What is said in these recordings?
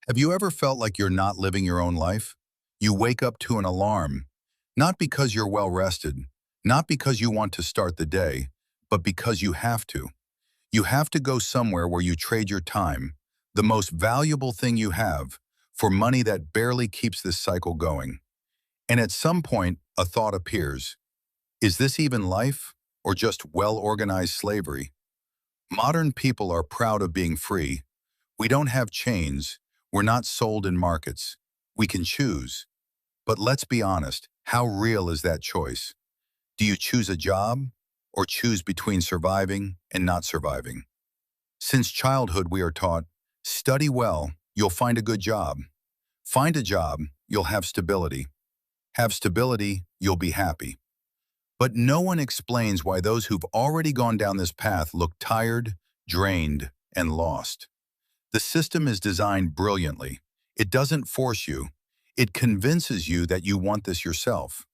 Have you ever felt like you're not living your own life? You wake up to an alarm, not because you're well rested, not because you want to start the day, but because you have to. You have to go somewhere where you trade your time, the most valuable thing you have, for money that barely keeps this cycle going. And at some point, a thought appears. Is this even life, or just well-organized slavery? Modern people are proud of being free. We don't have chains. We're not sold in markets. We can choose. But let's be honest, how real is that choice? Do you choose a job or choose between surviving and not surviving? Since childhood, we are taught, study well, you'll find a good job. Find a job, you'll have stability. Have stability, you'll be happy. But no one explains why those who've already gone down this path look tired, drained, and lost. The system is designed brilliantly. It doesn't force you. It convinces you that you want this yourself.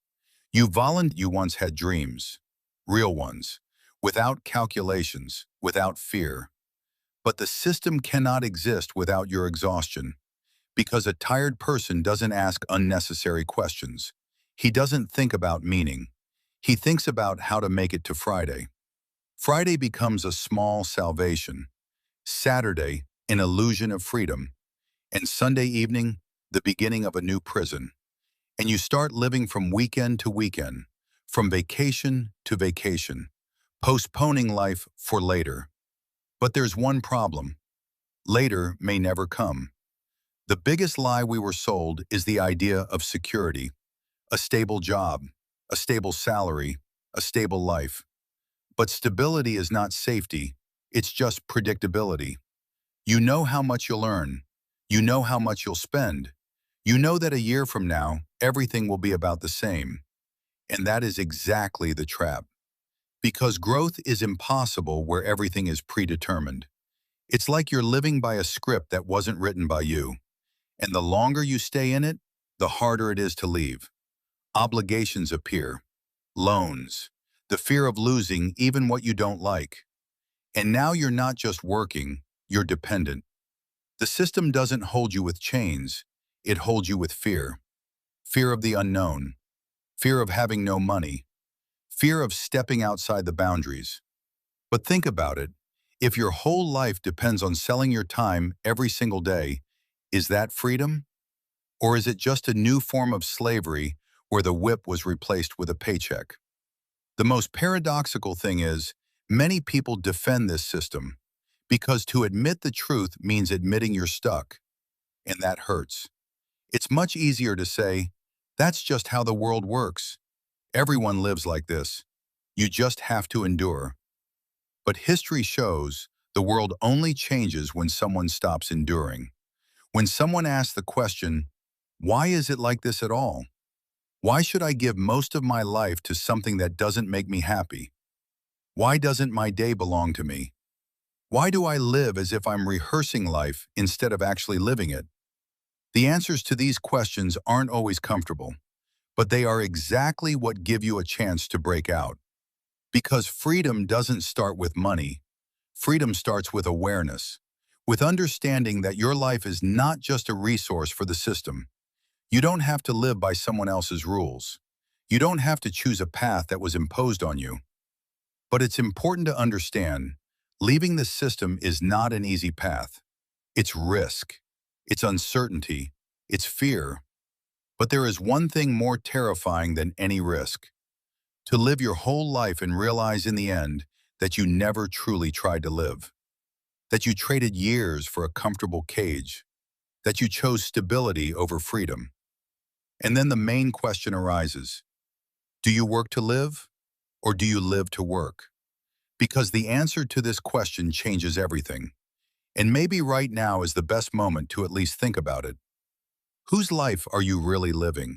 You once had dreams, real ones, without calculations, without fear. But the system cannot exist without your exhaustion, because a tired person doesn't ask unnecessary questions. He doesn't think about meaning. He thinks about how to make it to Friday. Friday becomes a small salvation. Saturday, an illusion of freedom. And Sunday evening, the beginning of a new prison. And you start living from weekend to weekend, from vacation to vacation, postponing life for later. But there's one problem. Later may never come. The biggest lie we were sold is the idea of security, a stable job, a stable salary, a stable life. But stability is not safety, it's just predictability. You know how much you'll earn. You know how much you'll spend. You know that a year from now, everything will be about the same. And that is exactly the trap. Because growth is impossible where everything is predetermined. It's like you're living by a script that wasn't written by you. And the longer you stay in it, the harder it is to leave. Obligations appear, loans, the fear of losing even what you don't like. And now you're not just working, you're dependent. The system doesn't hold you with chains, it holds you with fear. Fear of the unknown, fear of having no money, fear of stepping outside the boundaries. But think about it, if your whole life depends on selling your time every single day, is that freedom? Or is it just a new form of slavery where the whip was replaced with a paycheck? The most paradoxical thing is, many people defend this system because to admit the truth means admitting you're stuck, and that hurts. It's much easier to say, that's just how the world works. Everyone lives like this. You just have to endure. But history shows the world only changes when someone stops enduring. When someone asks the question, why is it like this at all? Why should I give most of my life to something that doesn't make me happy? Why doesn't my day belong to me? Why do I live as if I'm rehearsing life instead of actually living it? The answers to these questions aren't always comfortable, but they are exactly what give you a chance to break out. Because freedom doesn't start with money. Freedom starts with awareness, with understanding that your life is not just a resource for the system. You don't have to live by someone else's rules. You don't have to choose a path that was imposed on you. But it's important to understand, leaving the system is not an easy path. It's risk, it's uncertainty, it's fear. But there is one thing more terrifying than any risk. To live your whole life and realize in the end that you never truly tried to live. That you traded years for a comfortable cage. That you chose stability over freedom. And then the main question arises. Do you work to live, or do you live to work? Because the answer to this question changes everything. And maybe right now is the best moment to at least think about it. Whose life are you really living?